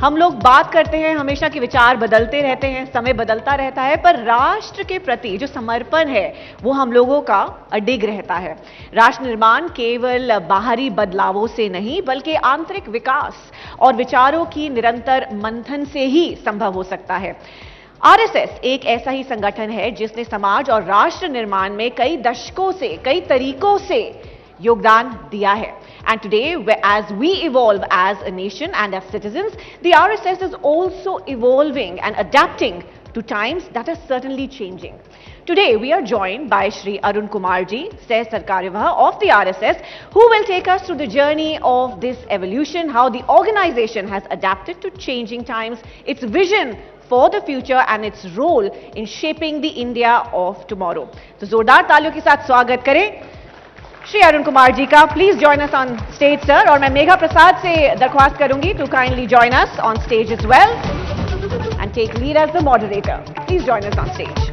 हम लोग बात करते हैं हमेशा कि विचार बदलते रहते हैं, समय बदलता रहता है, पर राष्ट्र के प्रति जो समर्पण है वो हम लोगों का अडिग रहता है। राष्ट्र निर्माण केवल बाहरी बदलावों से नहीं बल्कि आंतरिक विकास और विचारों की निरंतर मंथन से ही संभव हो सकता है। आरएसएस एक ऐसा ही संगठन है जिसने समाज और राष्ट्र निर्माण में कई दशकों से, कई तरीकों से योगदान दिया है। And today, as we evolve as a nation and as citizens, the RSS is also evolving and adapting to times that are certainly changing. Today, we are joined by Shri Arun Kumar ji, Seh Sarkaryavah of the RSS, who will take us through the journey of this evolution, how the organization has adapted to changing times, its vision for the future and its role in shaping the India of tomorrow. तो जोरदार तालियों के साथ स्वागत करें श्री अरुण कुमार जी का। Please join us on stage sir. और मैं मेघा प्रसाद से दरख्वास्त करूंगी to kindly join us on stage as well and take lead as the moderator. Please join us on stage.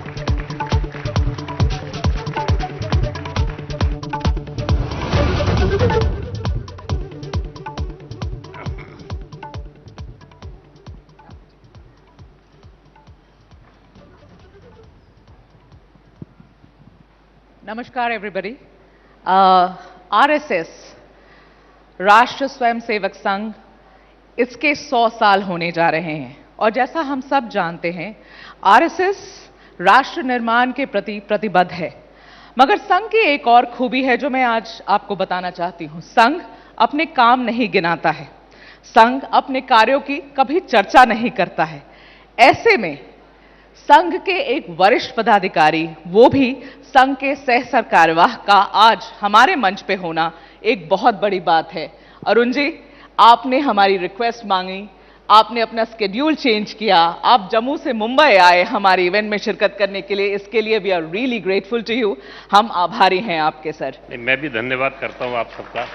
नमस्कार एवरीबॉडी। आरएसएस राष्ट्र स्वयंसेवक संघ, इसके 100 साल होने जा रहे हैं और जैसा हम सब जानते हैं आरएसएस राष्ट्र निर्माण के प्रति प्रतिबद्ध है। मगर संघ की एक और खूबी है जो मैं आज आपको बताना चाहती हूं। संघ अपने काम नहीं गिनाता है, संघ अपने कार्यों की कभी चर्चा नहीं करता है। ऐसे में संघ के एक वरिष्ठ पदाधिकारी, वो भी संघ के सह सरकार्यवाह का आज हमारे मंच पे होना एक बहुत बड़ी बात है। अरुण जी, आपने हमारी रिक्वेस्ट मांगी, आपने अपना स्केड्यूल चेंज किया, आप जम्मू से मुंबई आए हमारे इवेंट में शिरकत करने के लिए। इसके लिए we are really grateful to you. हम आभारी हैं आपके सर। मैं भी धन्यवाद करता हूं आप सबका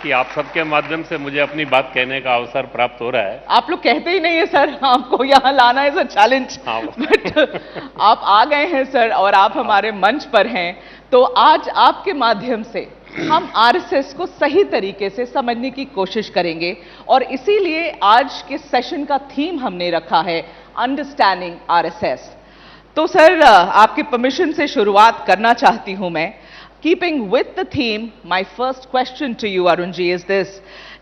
कि आप सबके माध्यम से मुझे अपनी बात कहने का अवसर प्राप्त हो रहा है। आप लोग कहते ही नहीं है सर, आपको यहाँ लाना इज अ चैलेंज, बट आप आ गए हैं सर और आप हमारे मंच पर हैं। तो आज आपके माध्यम से हम आरएसएस को सही तरीके से समझने की कोशिश करेंगे और इसीलिए आज के सेशन का थीम हमने रखा है अंडरस्टैंडिंग आरएसएस। तो सर, आपके परमिशन से शुरुआत करना चाहती हूं मैं। Keeping with the theme, my first question to you, Arun ji, is this: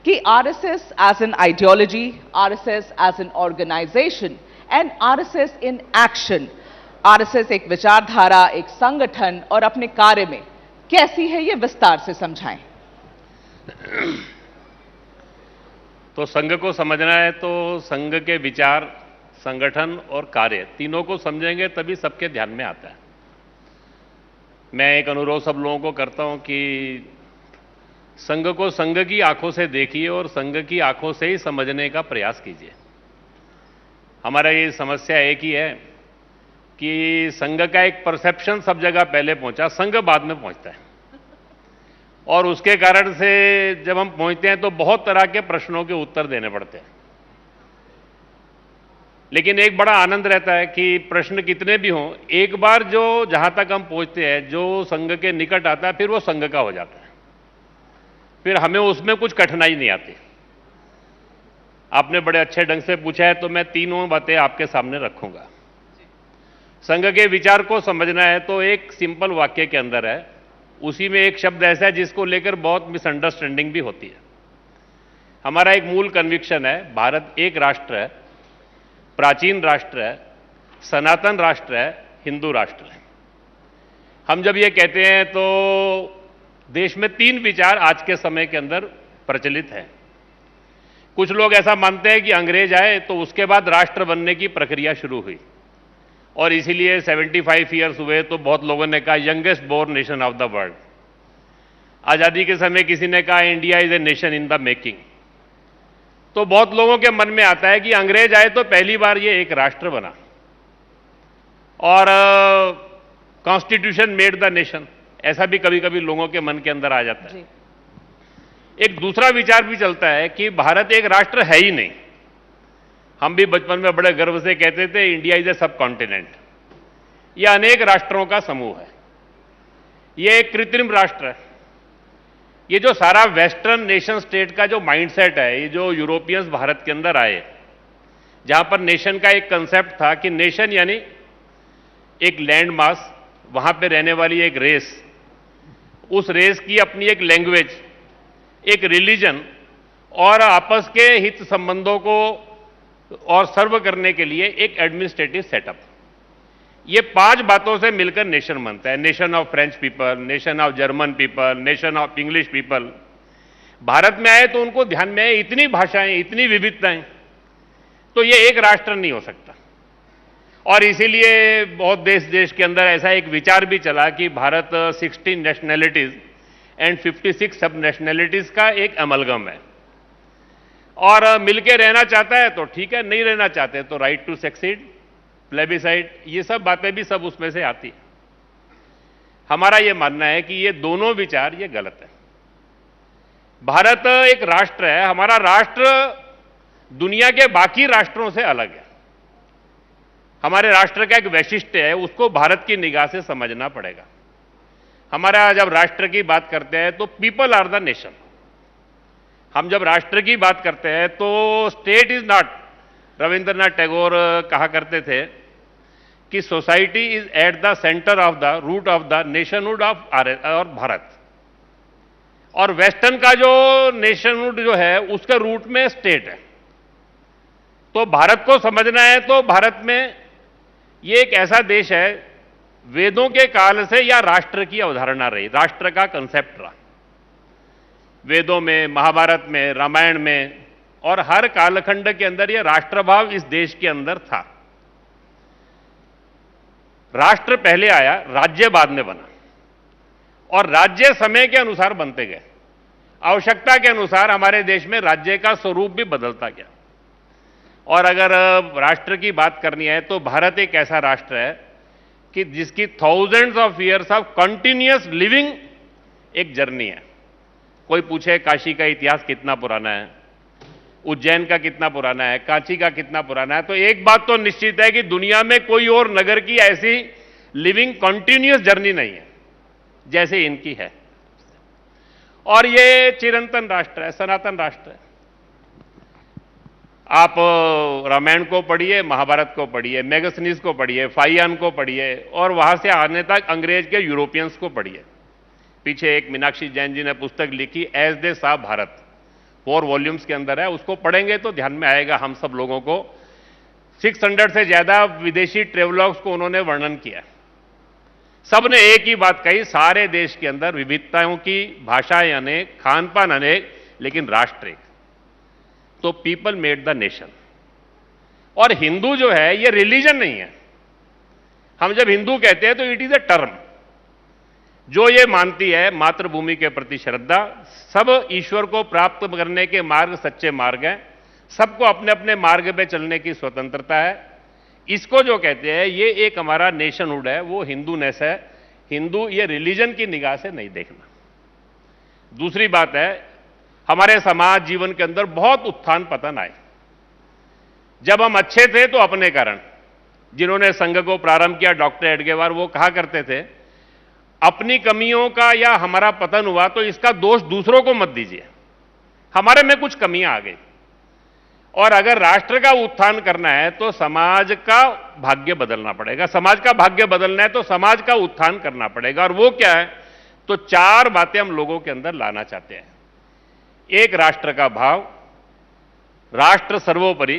कि RSS as an ideology, RSS as an organization, and RSS in action, RSS एक विचारधारा, एक संगठन और अपने कार्य में कैसी है, ये विस्तार से समझाएं। तो संघ को समझना है तो संघ के विचार, संगठन और कार्य तीनों को समझेंगे तभी सबके ध्यान में आता है। मैं एक अनुरोध सब लोगों को करता हूं कि संघ को संघ की आंखों से देखिए और संघ की आंखों से ही समझने का प्रयास कीजिए। हमारा ये समस्या एक ही है कि संघ का एक परसेप्शन सब जगह पहले पहुंचा, संघ बाद में पहुंचता है और उसके कारण से जब हम पहुंचते हैं तो बहुत तरह के प्रश्नों के उत्तर देने पड़ते हैं। लेकिन एक बड़ा आनंद रहता है कि प्रश्न कितने भी हों, एक बार जो जहां तक हम पहुंचते हैं, जो संघ के निकट आता है, फिर वो संघ का हो जाता है, फिर हमें उसमें कुछ कठिनाई नहीं आती। आपने बड़े अच्छे ढंग से पूछा है तो मैं तीनों बातें आपके सामने रखूंगा। संघ के विचार को समझना है तो एक सिंपल वाक्य के अंदर है, उसी में एक शब्द ऐसा है जिसको लेकर बहुत मिसअंडरस्टैंडिंग भी होती है। हमारा एक मूल कन्विक्शन है, भारत एक राष्ट्र है, प्राचीन राष्ट्र है, सनातन राष्ट्र है, हिंदू राष्ट्र है। हम जब ये कहते हैं तो देश में तीन विचार आज के समय के अंदर प्रचलित हैं। कुछ लोग ऐसा मानते हैं कि अंग्रेज आए तो उसके बाद राष्ट्र बनने की प्रक्रिया शुरू हुई और इसीलिए 75 ईयर्स हुए तो बहुत लोगों ने कहा youngest born nation of the world. आजादी के समय किसी ने कहा India is a nation in the making. तो बहुत लोगों के मन में आता है कि अंग्रेज आए तो पहली बार ये एक राष्ट्र बना और कॉन्स्टिट्यूशन मेड द नेशन, ऐसा भी कभी कभी लोगों के मन के अंदर आ जाता है। एक दूसरा विचार भी चलता है कि भारत एक राष्ट्र है ही नहीं। हम भी बचपन में बड़े गर्व से कहते थे इंडिया इज ए सब कॉन्टिनेंट। यह अनेक राष्ट्रों का समूह है, यह एक कृत्रिम राष्ट्र है। ये जो सारा वेस्टर्न नेशन स्टेट का जो माइंडसेट है, ये जो यूरोपियंस भारत के अंदर आए, जहां पर नेशन का एक कंसेप्ट था कि नेशन यानी एक लैंड मास, वहां पे रहने वाली एक रेस, उस रेस की अपनी एक लैंग्वेज, एक रिलीजन और आपस के हित संबंधों को और सर्व करने के लिए एक एडमिनिस्ट्रेटिव सेटअप। ये 5 बातों से मिलकर नेशन बनता है। Nation of French people, nation of German people, nation of English people. Bharat में आए तो उनको ध्यान में आए इतनी भाषाएं, इतनी विविधताएं, तो ये एक राष्ट्र नहीं हो सकता। और इसीलिए बहुत देश के अंदर ऐसा एक विचार भी चला कि भारत 16 नेशनैलिटीज एंड 56 सब नेशनैलिटीज का एक अमलगम है, और मिलके रहना चाहता है तो ठीक है, नहीं रहना चाहते तो राइट टू सेक्सीड, प्लेबिसाइड, ये सब बातें भी सब उसमें से आती है। हमारा ये मानना है कि ये दोनों विचार ये गलत है। भारत एक राष्ट्र है, हमारा राष्ट्र दुनिया के बाकी राष्ट्रों से अलग है। हमारे राष्ट्र का एक वैशिष्ट्य है, उसको भारत की निगाह से समझना पड़ेगा। हमारा जब राष्ट्र की बात करते हैं तो पीपल आर द नेशन। हम जब राष्ट्र की बात करते हैं तो state is not, Rabindranath Tagore कहा करते थे कि society is at the centre of the root of the nationhood of और भारत। और वेस्टर्न का जो नेशनहुड जो है उसके रूट में स्टेट है। तो भारत को समझना है तो भारत में ये एक ऐसा देश है, वेदों के काल से या राष्ट्र की अवधारणा रही, राष्ट्र का कंसेप्ट रहा। वेदों में, महाभारत में, रामायण में और हर कालखंड के अंदर यह राष्ट्रभाव इस देश के अंदर था। राष्ट्र पहले आया, राज्य बाद में बना, और राज्य समय के अनुसार बनते गए। आवश्यकता के अनुसार हमारे देश में राज्य का स्वरूप भी बदलता गया। और अगर राष्ट्र की बात करनी है तो भारत एक ऐसा राष्ट्र है कि जिसकी thousands of years of continuous living एक जर्नी है। कोई पूछे काशी का इतिहास कितना पुराना है, उज्जैन का कितना पुराना है, कांची का कितना पुराना है, तो एक बात तो निश्चित है कि दुनिया में कोई और नगर की ऐसी लिविंग कंटिन्यूअस जर्नी नहीं है जैसे इनकी है। और ये चिरंतन राष्ट्र है, सनातन राष्ट्र है। आप रामायण को पढ़िए, महाभारत को पढ़िए, मैगस्थनीज को पढ़िए, फाइयान को पढ़िए, और वहां से आने तक अंग्रेज के यूरोपियंस को पढ़िए। पीछे एक मीनाक्षी जैन जी ने पुस्तक लिखी, एज दे सा भारत, 4 वॉल्यूम्स के अंदर है। उसको पढ़ेंगे तो ध्यान में आएगा हम सब लोगों को। 600 से ज्यादा विदेशी ट्रेवलर्स को उन्होंने वर्णन किया। सबने एक ही बात कही, सारे देश के अंदर विविधताओं की, भाषाएं अनेक, खान पान अनेक, लेकिन राष्ट्र एक। तो पीपल मेड द नेशन। और हिंदू जो है ये रिलीजन नहीं है। हम जब हिंदू कहते हैं तो इट इज अ टर्म जो ये मानती है मातृभूमि के प्रति श्रद्धा, सब ईश्वर को प्राप्त करने के मार्ग सच्चे मार्ग हैं, सबको अपने अपने मार्ग पे चलने की स्वतंत्रता है। इसको जो कहते हैं ये एक हमारा नेशनहुड है, वो हिंदूनेस है। हिंदू ये रिलीजन की निगाह से नहीं देखना। दूसरी बात है, हमारे समाज जीवन के अंदर बहुत उत्थान पतन आए। जब हम अच्छे थे तो अपने कारण, जिन्होंने संघ को प्रारंभ किया, डॉक्टर एडगेवार, वो कहा करते थे अपनी कमियों का या हमारा पतन हुआ तो इसका दोष दूसरों को मत दीजिए, हमारे में कुछ कमियां आ गई। और अगर राष्ट्र का उत्थान करना है तो समाज का भाग्य बदलना पड़ेगा। समाज का भाग्य बदलना है तो समाज का उत्थान करना पड़ेगा। और वो क्या है, तो 4 बातें हम लोगों के अंदर लाना चाहते हैं। एक, राष्ट्र का भाव, राष्ट्र सर्वोपरि,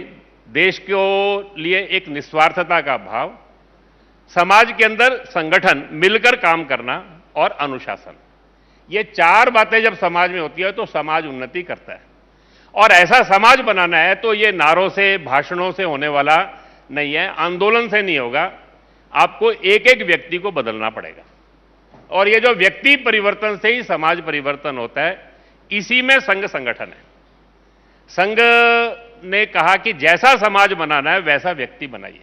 देश के लिए एक निस्वार्थता का भाव, समाज के अंदर संगठन, मिलकर काम करना, और अनुशासन। ये 4 बातें जब समाज में होती है तो समाज उन्नति करता है। और ऐसा समाज बनाना है तो ये नारों से, भाषणों से होने वाला नहीं है, आंदोलन से नहीं होगा। आपको एक एक व्यक्ति को बदलना पड़ेगा। और ये जो व्यक्ति परिवर्तन से ही समाज परिवर्तन होता है, इसी में संघ संगठन है। संघ ने कहा कि जैसा समाज बनाना है वैसा व्यक्ति बनाइए।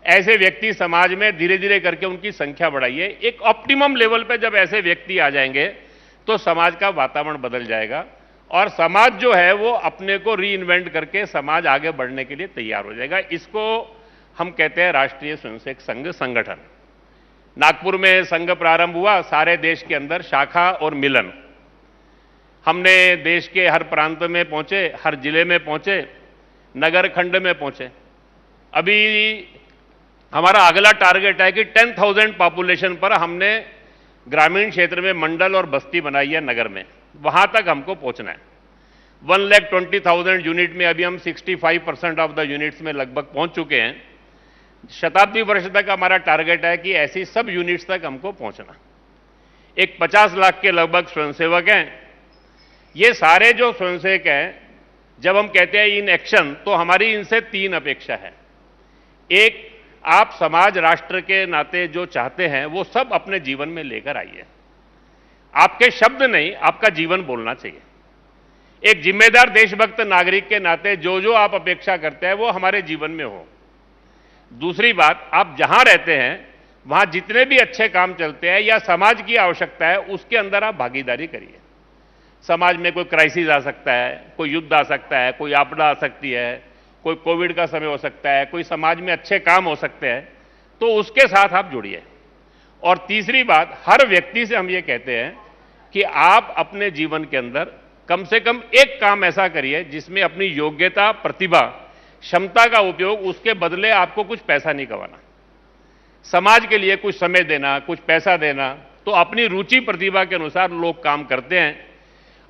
ऐसे व्यक्ति समाज में धीरे धीरे करके उनकी संख्या बढ़ाइए। एक ऑप्टिमम लेवल पे जब ऐसे व्यक्ति आ जाएंगे तो समाज का वातावरण बदल जाएगा, और समाज जो है वो अपने को री इन्वेंट करके समाज आगे बढ़ने के लिए तैयार हो जाएगा। इसको हम कहते हैं राष्ट्रीय स्वयंसेवक संघ संगठन। नागपुर में संघ प्रारंभ हुआ, सारे देश के अंदर शाखा और मिलन। हमने देश के हर प्रांत में पहुंचे, हर जिले में पहुंचे, नगर खंड में पहुंचे। अभी हमारा अगला टारगेट है कि 10,000 पॉपुलेशन पर हमने ग्रामीण क्षेत्र में मंडल और बस्ती बनाई है नगर में, वहां तक हमको पहुंचना है। 1,20,000 यूनिट में अभी हम 65% ऑफ द यूनिट्स में लगभग पहुंच चुके हैं। शताब्दी वर्ष तक हमारा टारगेट है कि ऐसी सब यूनिट्स तक हमको पहुंचना। एक 50 लाख के लगभग स्वयंसेवक हैं। ये सारे जो स्वयंसेवक हैं, जब हम कहते हैं इन एक्शन, तो हमारी इनसे 3 अपेक्षा है। एक, आप समाज राष्ट्र के नाते जो चाहते हैं वो सब अपने जीवन में लेकर आइए। आपके शब्द नहीं, आपका जीवन बोलना चाहिए। एक जिम्मेदार देशभक्त नागरिक के नाते जो जो आप अपेक्षा करते हैं वो हमारे जीवन में हो। दूसरी बात, आप जहां रहते हैं वहां जितने भी अच्छे काम चलते हैं या समाज की आवश्यकता है उसके अंदर आप भागीदारी करिए। समाज में कोई क्राइसिस आ सकता है, कोई युद्ध आ सकता है, कोई आपदा आ सकती है, कोई कोविड का समय हो सकता है, कोई समाज में अच्छे काम हो सकते हैं, तो उसके साथ आप जुड़िए। और तीसरी बात, हर व्यक्ति से हम ये कहते हैं कि आप अपने जीवन के अंदर कम से कम एक काम ऐसा करिए जिसमें अपनी योग्यता, प्रतिभा, क्षमता का उपयोग, उसके बदले आपको कुछ पैसा नहीं कमाना। समाज के लिए कुछ समय देना, कुछ पैसा देना, तो अपनी रुचि प्रतिभा के अनुसार लोग काम करते हैं,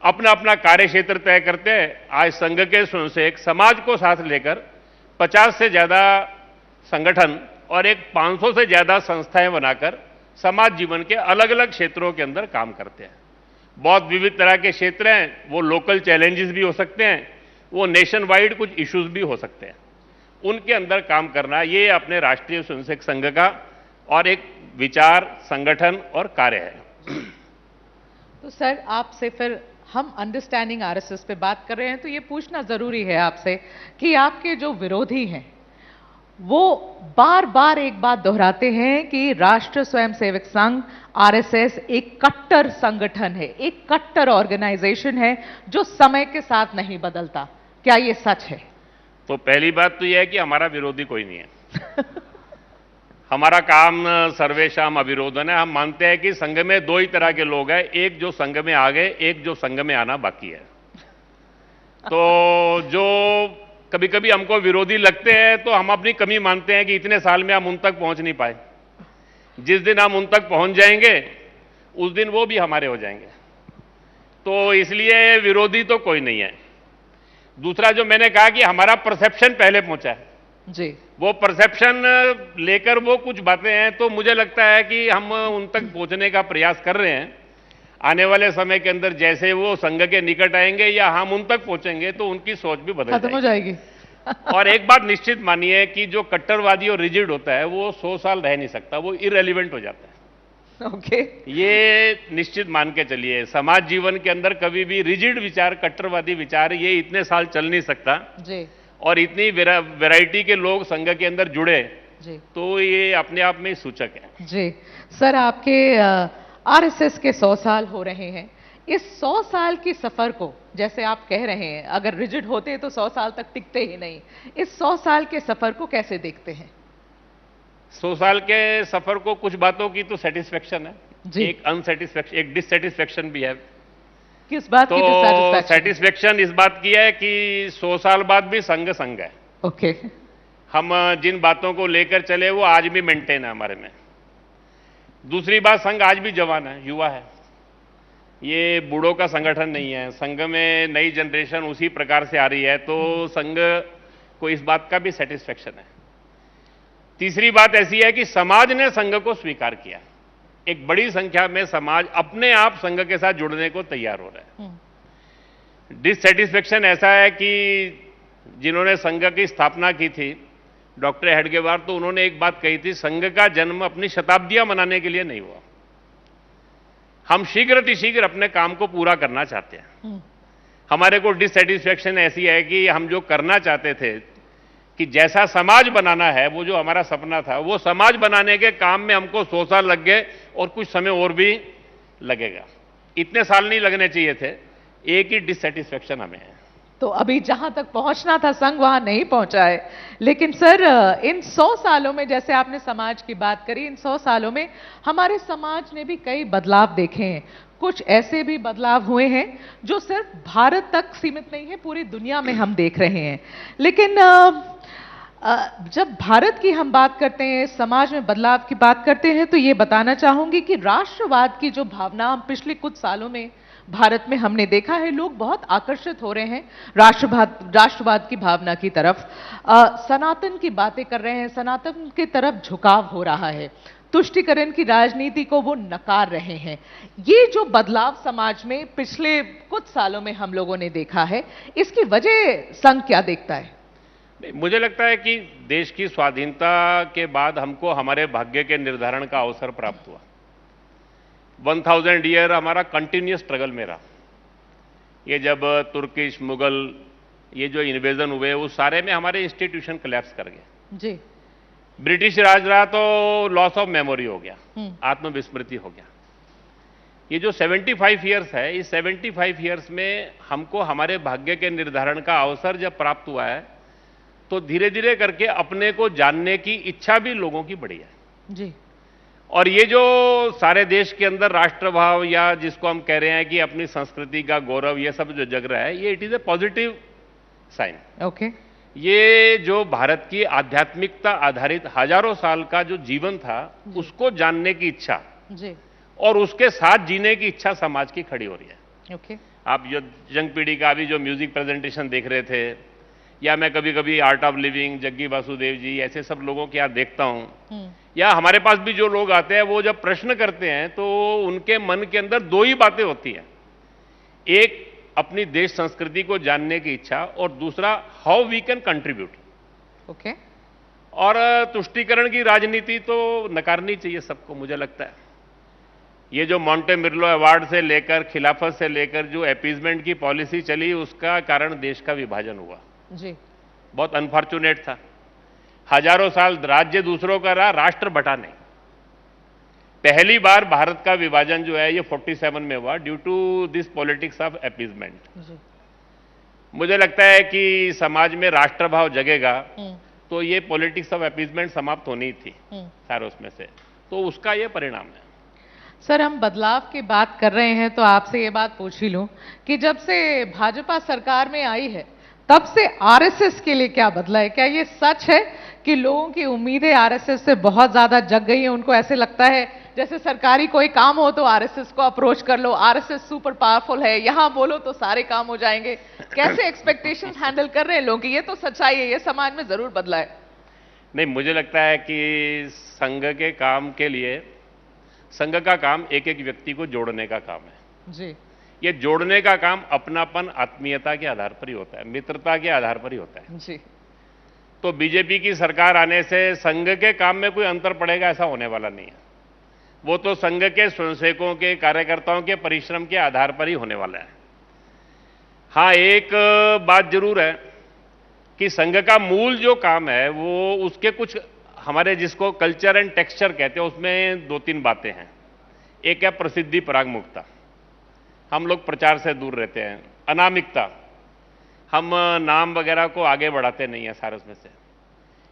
अपना अपना कार्य क्षेत्र तय करते हैं। आज संघ के स्वयंसेवक समाज को साथ लेकर 50 से ज्यादा संगठन और एक 500 से ज्यादा संस्थाएं बनाकर समाज जीवन के अलग अलग क्षेत्रों के अंदर काम करते हैं। बहुत विविध तरह के क्षेत्र हैं, वो लोकल चैलेंजेस भी हो सकते हैं, वो नेशन वाइड कुछ इश्यूज भी हो सकते हैं, उनके अंदर काम करना, ये अपने राष्ट्रीय स्वयंसेवक संघ का और एक विचार, संगठन और कार्य है। तो सर, आपसे फिर हम अंडरस्टैंडिंग आरएसएस पे बात कर रहे हैं, तो ये पूछना जरूरी है आपसे कि आपके जो विरोधी हैं वो बार बार एक बात दोहराते हैं कि राष्ट्रीय स्वयंसेवक संघ आरएसएस एक कट्टर संगठन है, एक कट्टर ऑर्गेनाइजेशन है जो समय के साथ नहीं बदलता। क्या ये सच है? तो पहली बात तो यह है कि हमारा विरोधी कोई नहीं है। हमारा काम सर्वेशाम अविरोधन है। हम मानते हैं कि संघ में 2 ही तरह के लोग हैं, एक जो संघ में आ गए, एक जो संघ में आना बाकी है। तो जो कभी कभी हमको विरोधी लगते हैं तो हम अपनी कमी मानते हैं कि इतने साल में हम उन तक पहुंच नहीं पाए। जिस दिन हम उन तक पहुंच जाएंगे उस दिन वो भी हमारे हो जाएंगे। तो इसलिए विरोधी तो कोई नहीं है। दूसरा, जो मैंने कहा कि हमारा परसेप्शन पहले पहुंचा है जी, वो परसेप्शन लेकर वो कुछ बातें हैं, तो मुझे लगता है कि हम उन तक पहुंचने का प्रयास कर रहे हैं। आने वाले समय के अंदर जैसे वो संघ के निकट आएंगे या हम उन तक पहुंचेंगे तो उनकी सोच भी बदल खत्म हो जाएगी। और एक बात निश्चित मानिए कि जो कट्टरवादी और रिजिड होता है वो 100 साल रह नहीं सकता, वो इररिलेवेंट हो जाता है। ओके, ये निश्चित मान के चलिए। समाज जीवन के अंदर कभी भी रिजिड विचार, कट्टरवादी विचार, ये इतने साल चल नहीं सकता जी और इतनी वैरायटी के लोग संघ के अंदर जुड़े जी, तो ये अपने आप में सूचक है। जी सर, आपके आरएसएस के 100 साल हो रहे हैं। इस 100 साल की सफर को, जैसे आप कह रहे हैं, अगर रिजिड होते तो 100 साल तक टिकते ही नहीं, इस 100 साल के सफर को कैसे देखते हैं? 100 साल के सफर को कुछ बातों की तो सेटिस्फेक्शन है जी। एक अनसेटिस्फेक्शन, एक डिससेटिस्फेक्शन भी है। किस बात की तो डिससैटिस्फैक्शन? सेटिस्फेक्शन इस बात की है कि 100 साल बाद भी संघ संघ है। ओके, हम जिन बातों को लेकर चले वो आज भी मेंटेन है हमारे में। दूसरी बात, संघ आज भी जवान है, युवा है, ये बूढ़ों का संगठन नहीं है। संघ में नई जनरेशन उसी प्रकार से आ रही है, तो संघ को इस बात का भी सेटिस्फेक्शन है। तीसरी बात ऐसी है कि समाज ने संघ को स्वीकार किया। एक बड़ी संख्या में समाज अपने आप संघ के साथ जुड़ने को तैयार हो रहा है। डिससेटिस्फेक्शन ऐसा है कि जिन्होंने संघ की स्थापना की थी, डॉक्टर हेडगेवार, तो उन्होंने एक बात कही थी, संघ का जन्म अपनी शताब्दियां मनाने के लिए नहीं हुआ। हम शीघ्र अपने काम को पूरा करना चाहते हैं। हमारे को डिससेटिस्फेक्शन ऐसी है कि हम जो करना चाहते थे कि जैसा समाज बनाना है, वो जो हमारा सपना था, वो समाज बनाने के काम में हमको 100 साल लग गए और कुछ समय और भी लगेगा। इतने साल नहीं लगने चाहिए थे। एक ही डिससेटिस्फेक्शन हमें है तो अभी जहां तक पहुंचना था संघ वहां नहीं पहुंचा है। लेकिन सर, इन 100 सालों में, जैसे आपने समाज की बात करी, इन 100 सालों में हमारे समाज ने भी कई बदलाव देखे हैं। कुछ ऐसे भी बदलाव हुए हैं जो सिर्फ भारत तक सीमित नहीं है, पूरी दुनिया में हम देख रहे हैं। लेकिन जब भारत की हम बात करते हैं, समाज में बदलाव की बात करते हैं, तो ये बताना चाहूंगी कि राष्ट्रवाद की जो भावना हम पिछले कुछ सालों में भारत में हमने देखा है, लोग बहुत आकर्षित हो रहे हैं राष्ट्रवाद की भावना की तरफ। सनातन की बातें कर रहे हैं, सनातन की तरफ झुकाव हो रहा है, तुष्टीकरण की राजनीति को वो नकार रहे हैं। ये जो बदलाव समाज में पिछले कुछ सालों में हम लोगों ने देखा है, इसकी वजह संघ क्या देखता है? मुझे लगता है कि देश की स्वाधीनता के बाद हमको हमारे भाग्य के निर्धारण का अवसर प्राप्त हुआ। 1000 ईयर हमारा कंटिन्यूस स्ट्रगल में रहा। ये जब तुर्किश, मुगल, ये जो इन्वेजन हुए, उस सारे में हमारे इंस्टीट्यूशन कोलैप्स कर गए जी। ब्रिटिश राज रहा तो लॉस ऑफ मेमोरी हो गया, आत्मविस्मृति हो गया। ये जो 75 ईयर्स है, इस 75 ईयर्स में हमको हमारे भाग्य के निर्धारण का अवसर जब प्राप्त हुआ है, तो धीरे धीरे करके अपने को जानने की इच्छा भी लोगों की बढ़ी है जी। और ये जो सारे देश के अंदर राष्ट्रभाव, या जिसको हम कह रहे हैं कि अपनी संस्कृति का गौरव, ये सब जो जग रहा है, ये it is a positive sign. Okay. ये जो भारत की आध्यात्मिकता आधारित हजारों साल का जो जीवन था, उसको जानने की इच्छा जी। और उसके साथ जीने की इच्छा समाज की खड़ी हो रही है। ओके। आप जो यंग पीढ़ी का अभी जो म्यूजिक प्रेजेंटेशन देख रहे थे, या मैं कभी कभी art of living, Jaggi Vasudev ji, ऐसे सब लोगों के यहाँ देखता हूं, या हमारे पास भी जो लोग आते हैं, वो जब प्रश्न करते हैं तो उनके मन के अंदर दो ही बातें होती हैं। एक, अपनी देश संस्कृति को जानने की इच्छा, और दूसरा, how we can contribute. Okay. और तुष्टीकरण की राजनीति तो नकारनी चाहिए सबको, मुझे लगता है। ये जो मॉन्टेमिर्लो अवार्ड से लेकर, खिलाफत से लेकर जो अपीजमेंट की पॉलिसी चली, उसका कारण देश का विभाजन हुआ जी। बहुत अनफॉर्चुनेट था। हजारों साल राज्य दूसरों का रहा, राष्ट्र बटा नहीं। पहली बार भारत का विभाजन जो है, ये 47 में हुआ due to this politics of appeasement. मुझे लगता है कि समाज में राष्ट्रभाव जगेगा तो ये पॉलिटिक्स ऑफ अपीजमेंट समाप्त होनी थी सारे उसमें से, तो उसका ये परिणाम है। सर, हम बदलाव की बात कर रहे हैं तो आपसे ये बात पूछ ही लूं कि जब से भाजपा सरकार में आई है, तब से आरएसएस के लिए क्या बदला है? क्या ये सच है कि लोगों की उम्मीदें आरएसएस से बहुत ज्यादा जग गई हैं? उनको ऐसे लगता है जैसे सरकारी कोई काम हो तो आरएसएस को अप्रोच कर लो, आरएसएस सुपर पावरफुल है, यहां बोलो तो सारे काम हो जाएंगे। कैसे एक्सपेक्टेशंस हैंडल कर रहे हैं लोग कि ये तो सच्चाई है, ये समाज में जरूर बदला है? नहीं, मुझे लगता है कि संघ के काम के लिए, संघ का काम एक एक व्यक्ति को जोड़ने का काम है जी। ये जोड़ने का काम अपनापन, आत्मीयता के आधार पर ही होता है, मित्रता के आधार पर ही होता है जी। तो बीजेपी की सरकार आने से संघ के काम में कोई अंतर पड़ेगा ऐसा होने वाला नहीं है। वो तो संघ के स्वयंसेवकों के, कार्यकर्ताओं के परिश्रम के आधार पर ही होने वाला है। हां, एक बात जरूर है कि संघ का मूल जो काम है, वो उसके कुछ हमारे जिसको कल्चर एंड टेक्सचर कहते हैं, उसमें 2-3 बातें हैं। एक है प्रसिद्धि परागमुक्ता, हम लोग प्रचार से दूर रहते हैं। अनामिकता, हम नाम वगैरह को आगे बढ़ाते नहीं है सारे उसमें से।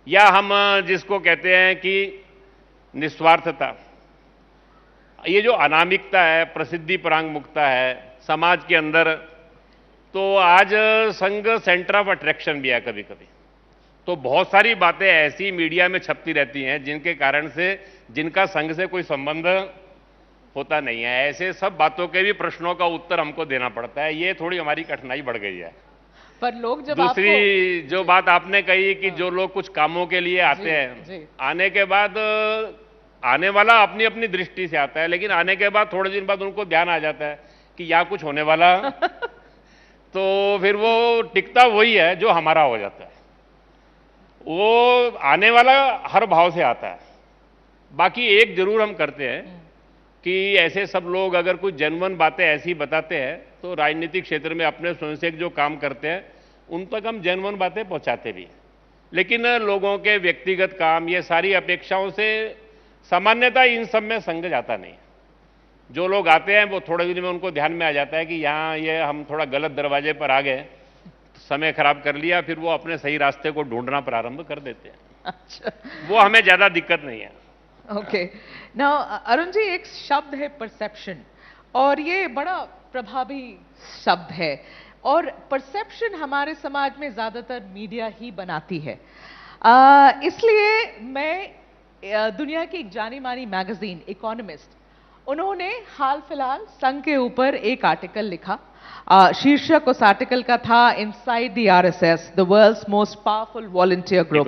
या हम जिसको कहते हैं कि निस्वार्थता। ये जो अनामिकता है, प्रसिद्धि परागमुक्ता है समाज के अंदर, तो आज संघ सेंटर ऑफ अट्रैक्शन भी है कभी कभी। तो बहुत सारी बातें ऐसी मीडिया में छपती रहती हैं जिनके कारण से, जिनका संघ से कोई संबंध होता नहीं है। ऐसे सब बातों के भी प्रश्नों का उत्तर हमको देना पड़ता है। ये थोड़ी हमारी कठिनाई बढ़ गई है। पर लोग जब दूसरी जो बात आपने कही कि जो लोग कुछ कामों के लिए आते हैं, आने के बाद आने वाला अपनी अपनी दृष्टि से आता है, लेकिन आने के बाद थोड़े दिन बाद उनको ध्यान आ जाता है कि यहाँ कुछ होने वाला तो फिर वो टिकता वही है जो हमारा हो जाता है। वो आने वाला हर भाव से आता है। बाकी एक जरूर हम करते हैं कि ऐसे सब लोग अगर कुछ जेन्युइन बातें ऐसी बताते हैं तो राजनीतिक क्षेत्र में अपने स्वयंसेवक जो काम करते हैं उन तक हम जेन्युइन बातें पहुंचाते भी हैं। लेकिन लोगों के व्यक्तिगत काम, ये सारी अपेक्षाओं से सामान्यतः इन सब में संघ जाता नहीं है। जो लोग आते हैं वो थोड़े दिन में उनको ध्यान में आ जाता है कि यहाँ ये हम थोड़ा गलत दरवाजे पर आ गए, समय खराब कर लिया, फिर वो अपने सही रास्ते को ढूंढना प्रारंभ कर देते हैं। अच्छा, वो हमें ज्यादा दिक्कत नहीं है। ओके। नाउ अरुण जी, एक शब्द है परसेप्शन, और ये बड़ा प्रभावी शब्द है, और परसेप्शन हमारे समाज में ज्यादातर मीडिया ही बनाती है। इसलिए मैं दुनिया की एक जानी मानी मैगजीन इकोनॉमिस्ट, उन्होंने हाल फिलहाल संघ के ऊपर एक आर्टिकल लिखा। शीर्षक उस आर्टिकल का था inside the RSS, the world's most powerful volunteer group.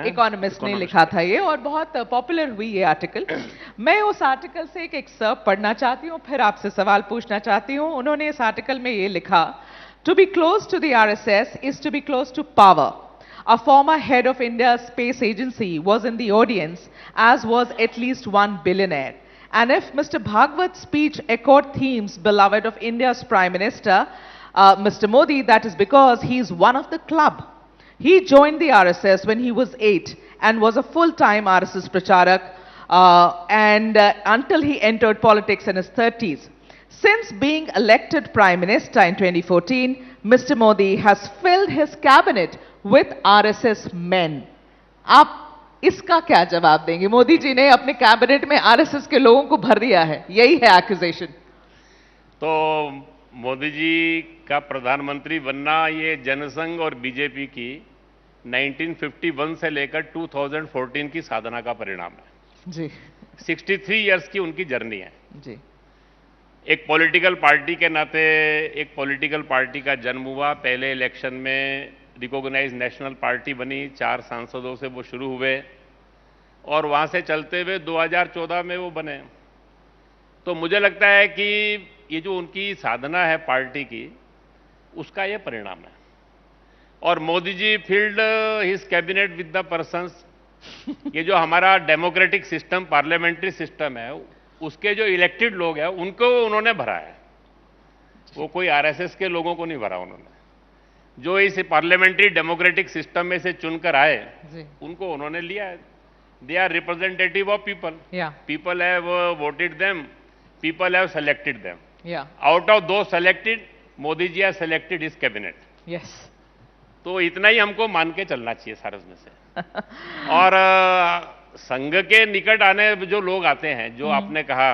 Economist ने लिखा था ये, और बहुत पॉपुलर हुई ये आर्टिकल। मैं उस आर्टिकल से एक एक्सर्प्ट पढ़ना चाहती हूँ, फिर आपसे सवाल पूछना चाहती हूँ। उन्होंने इस आर्टिकल में ये लिखा, to be close to the RSS is to be close to power. A former head of India's space agency was in the audience, as was at least one billionaire. And if Mr. Bhagwat's speech echoed themes beloved of India's Prime Minister, Mr. Modi, that is because he is one of the club. He joined the RSS when he was 8 and was a full-time RSS pracharak until he entered politics in his 30s. Since being elected Prime Minister in 2014, Mr. Modi has filled his cabinet with RSS men. आप इसका क्या जवाब देंगे? मोदी जी ने अपने cabinet में RSS के लोगों को भर दिया है, यही है एक्यूजेशन। तो मोदी जी का प्रधानमंत्री बनना ये जनसंघ और बीजेपी की 1951 से लेकर 2014 की साधना का परिणाम है जी। 63 इयर्स की उनकी जर्नी है जी। एक पॉलिटिकल पार्टी के नाते एक पॉलिटिकल पार्टी का जन्म हुआ। पहले इलेक्शन में रिकॉग्नाइज नेशनल पार्टी बनी, 4 सांसदों से वो शुरू हुए और वहां से चलते हुए 2014 में वो बने। तो मुझे लगता है कि ये जो उनकी साधना है पार्टी की, उसका ये परिणाम है। और Modi ji filled his cabinet with the persons. ये जो हमारा डेमोक्रेटिक सिस्टम, पार्लियामेंट्री सिस्टम है, उसके जो इलेक्टेड लोग हैं उनको उन्होंने भरा है। वो कोई आरएसएस के लोगों को नहीं भरा उन्होंने। जो इस पार्लियामेंट्री डेमोक्रेटिक सिस्टम में से चुनकर आए उनको उन्होंने लिया है। They are representative of people. People have voted them, people have selected them. Out of those selected, Modi ji have selected his cabinet. Yes. तो इतना ही हमको मान के चलना चाहिए सारे उसमें से। और संघ के निकट आने जो लोग आते हैं, जो आपने कहा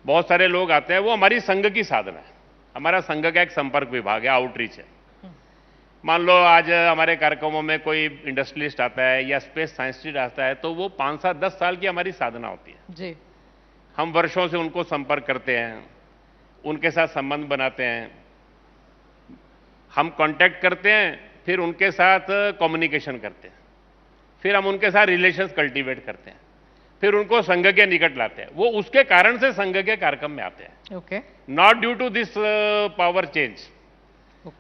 बहुत सारे लोग आते हैं, वो हमारी संघ की साधना है। हमारा संघ का एक संपर्क विभाग है, आउटरीच है। मान लो आज हमारे कार्यक्रमों में कोई इंडस्ट्रियलिस्ट आता है या स्पेस साइंटिस्ट आता है, तो वो 5 साल 10 साल की हमारी साधना होती है जी। हम वर्षों से उनको संपर्क करते हैं, उनके साथ संबंध बनाते हैं, हम कांटेक्ट करते हैं, फिर उनके साथ कम्युनिकेशन करते हैं, फिर हम उनके साथ रिलेशंस कल्टीवेट करते हैं, फिर उनको संघ के निकट लाते हैं। वो उसके कारण से संघ के कार्यक्रम में आते हैं। Okay. Not due to this power change.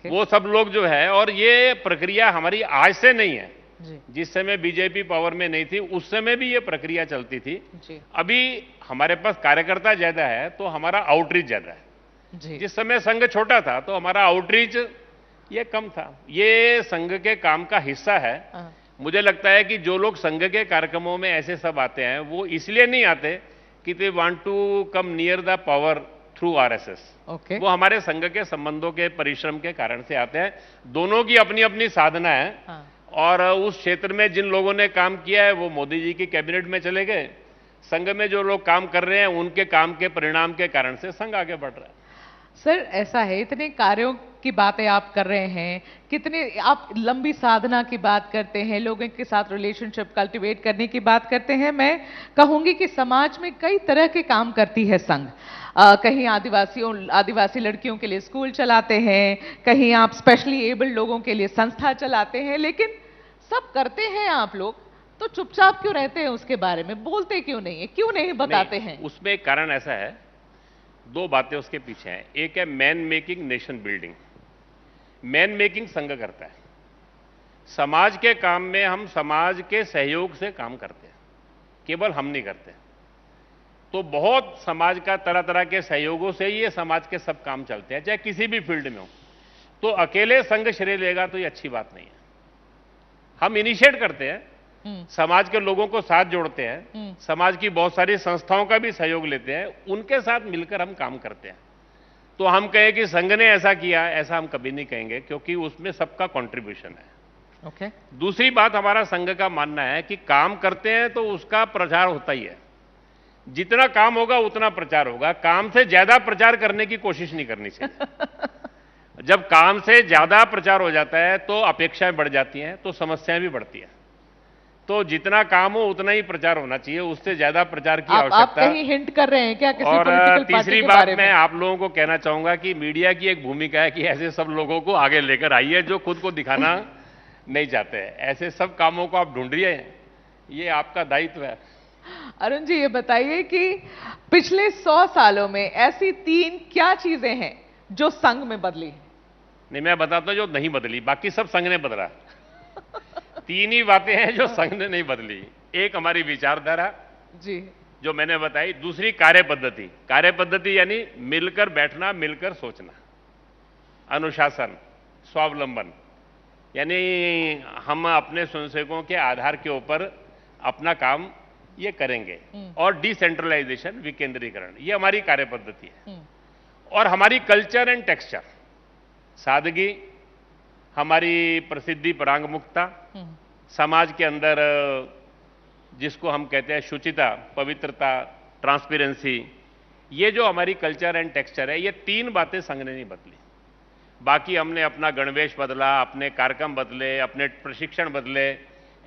वो सब लोग जो है, और ये प्रक्रिया हमारी आज से नहीं है जी। जिस समय बीजेपी पावर में नहीं थी उस समय भी ये प्रक्रिया चलती थी जी। अभी हमारे पास कार्यकर्ता ज्यादा है तो हमारा आउटरीच ज्यादा है जी। जिस समय संघ छोटा था तो हमारा आउटरीच ये कम था। ये संघ के काम का हिस्सा है। मुझे लगता है कि जो लोग संघ के कार्यक्रमों में ऐसे सब आते हैं वो इसलिए नहीं आते कि they want to come near the power through RSS. Okay. वो हमारे संघ के संबंधों के परिश्रम के कारण से आते हैं। दोनों की अपनी अपनी साधना है। और उस क्षेत्र में जिन लोगों ने काम किया है वो मोदी जी की कैबिनेट में चले गए। संघ में जो लोग काम कर रहे हैं उनके काम के परिणाम के कारण से संघ आगे बढ़ रहा है। सर ऐसा है, इतने कार्यों की बातें आप कर रहे हैं, कितने आप लंबी साधना की बात करते हैं, लोगों के साथ रिलेशनशिप कल्टीवेट करने की बात करते हैं। मैं कहूंगी कि समाज में कई तरह के काम करती है संघ। कहीं आदिवासी लड़कियों के लिए स्कूल चलाते हैं, कहीं आप स्पेशली एबल्ड लोगों के लिए संस्था चलाते हैं। लेकिन सब करते हैं आप लोग, तो चुपचाप क्यों रहते हैं? उसके बारे में बोलते क्यों नहीं है? क्यों नहीं बताते हैं? उसमें एक कारण ऐसा है, 2 बातें उसके पीछे हैं। एक है man making, nation building. Man making संघ करता है। समाज के काम में हम समाज के सहयोग से काम करते हैं, केवल हम नहीं करते। तो बहुत समाज का तरह तरह के सहयोगों से ही ये समाज के सब काम चलते हैं, चाहे किसी भी फील्ड में हो। तो अकेले संघ श्रेय लेगा तो ये अच्छी बात नहीं है। हम इनिशिएट करते हैं, समाज के लोगों को साथ जोड़ते हैं, समाज की बहुत सारी संस्थाओं का भी सहयोग लेते हैं, उनके साथ मिलकर हम काम करते हैं। तो हम कहें कि संघ ने ऐसा किया, ऐसा हम कभी नहीं कहेंगे, क्योंकि उसमें सबका कंट्रीब्यूशन है। ओके। दूसरी बात, हमारा संघ का मानना है कि काम करते हैं तो उसका प्रचार होता ही है। जितना काम होगा उतना प्रचार होगा, काम से ज्यादा प्रचार करने की कोशिश नहीं करनी चाहिए। जब काम से ज्यादा प्रचार हो जाता है तो अपेक्षाएं बढ़ जाती हैं, तो समस्याएं भी बढ़ती हैं। तो जितना काम हो उतना ही प्रचार होना चाहिए, उससे ज्यादा प्रचार की आवश्यकता। आप कहीं हिंट कर रहे हैं क्या किसी और पॉलिटिकल पार्टी तीसरी के बात बारे में? मैं आप लोगों को कहना चाहूंगा कि मीडिया की एक भूमिका है कि ऐसे सब लोगों को आगे लेकर आइए जो खुद को दिखाना नहीं चाहते हैं। ऐसे सब कामों को आप ढूंढिए, ये आपका दायित्व है। अरुण जी, ये बताइए कि पिछले 100 सालों में ऐसी 3 क्या चीजें हैं जो संघ में बदली? नहीं, मैं बताता हूं जो नहीं बदली, बाकी सब संघ ने बदला। 3 ही बातें हैं जो संघ ने नहीं बदली। एक हमारी विचारधारा जी, जो मैंने बताई, दूसरी कार्य पद्धति। कार्य पद्धति यानी मिलकर बैठना, मिलकर सोचना, अनुशासन, स्वावलंबन, यानी हम अपने स्वयंसेवकों के आधार के ऊपर अपना काम ये करेंगे। और डिसेंट्रलाइजेशन, विकेंद्रीकरण, ये हमारी कार्य पद्धति है। और हमारी कल्चर एंड टेक्सचर, सादगी, हमारी प्रसिद्धि परांगमुखता, समाज के अंदर जिसको हम कहते हैं शुचिता, पवित्रता, ट्रांसपेरेंसी, ये जो हमारी कल्चर एंड टेक्सचर है, ये 3 बातें संघ ने नहीं बदली। बाकी हमने अपना गणवेश बदला, अपने कार्यक्रम बदले, अपने प्रशिक्षण बदले,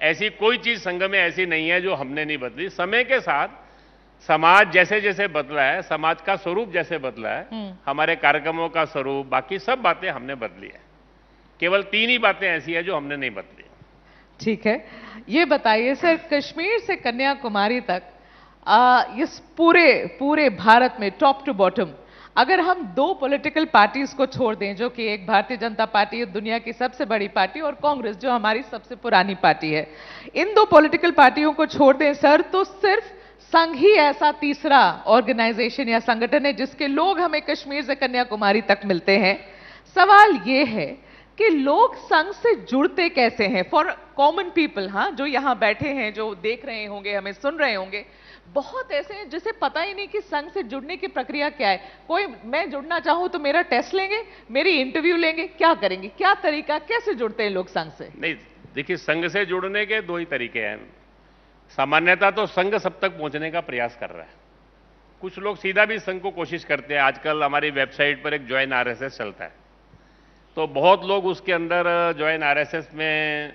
ऐसी कोई चीज संघ में ऐसी नहीं है जो हमने नहीं बदली। समय के साथ समाज जैसे जैसे बदला है, समाज का स्वरूप जैसे बदला है, हमारे कार्यक्रमों का स्वरूप, बाकी सब बातें हमने बदली है। केवल 3 ही बातें ऐसी है जो हमने नहीं बदली। ठीक है। ये बताइए सर, कश्मीर से कन्याकुमारी तक इस पूरे भारत में टॉप टू बॉटम अगर हम 2 पॉलिटिकल पार्टीज को छोड़ दें, जो कि एक भारतीय जनता पार्टी दुनिया की सबसे बड़ी पार्टी और कांग्रेस जो हमारी सबसे पुरानी पार्टी है, इन 2 पॉलिटिकल पार्टियों को छोड़ दें सर, तो सिर्फ संघ ही ऐसा तीसरा ऑर्गेनाइजेशन या संगठन है जिसके लोग हमें कश्मीर से कन्याकुमारी तक मिलते हैं। सवाल यह है कि लोग संघ से जुड़ते कैसे हैं? फॉर कॉमन पीपल, हाँ, जो यहां बैठे हैं, जो देख रहे होंगे, हमें सुन रहे होंगे, बहुत ऐसे हैं जिसे पता ही नहीं कि संघ से जुड़ने की प्रक्रिया क्या है। कोई, मैं जुड़ना चाहूं तो मेरा टेस्ट लेंगे, मेरी इंटरव्यू लेंगे, क्या करेंगे, क्या तरीका, कैसे जुड़ते हैं लोग संघ से? नहीं, देखिए, संघ से जुड़ने के 2 ही तरीके हैं। सामान्यतः तो संघ सब तक पहुंचने का प्रयास कर रहा है। कुछ लोग सीधा भी संघ को कोशिश करते हैं। आजकल हमारी वेबसाइट पर एक ज्वाइन आरएसएस चलता है, तो बहुत लोग उसके अंदर ज्वाइन आरएसएस में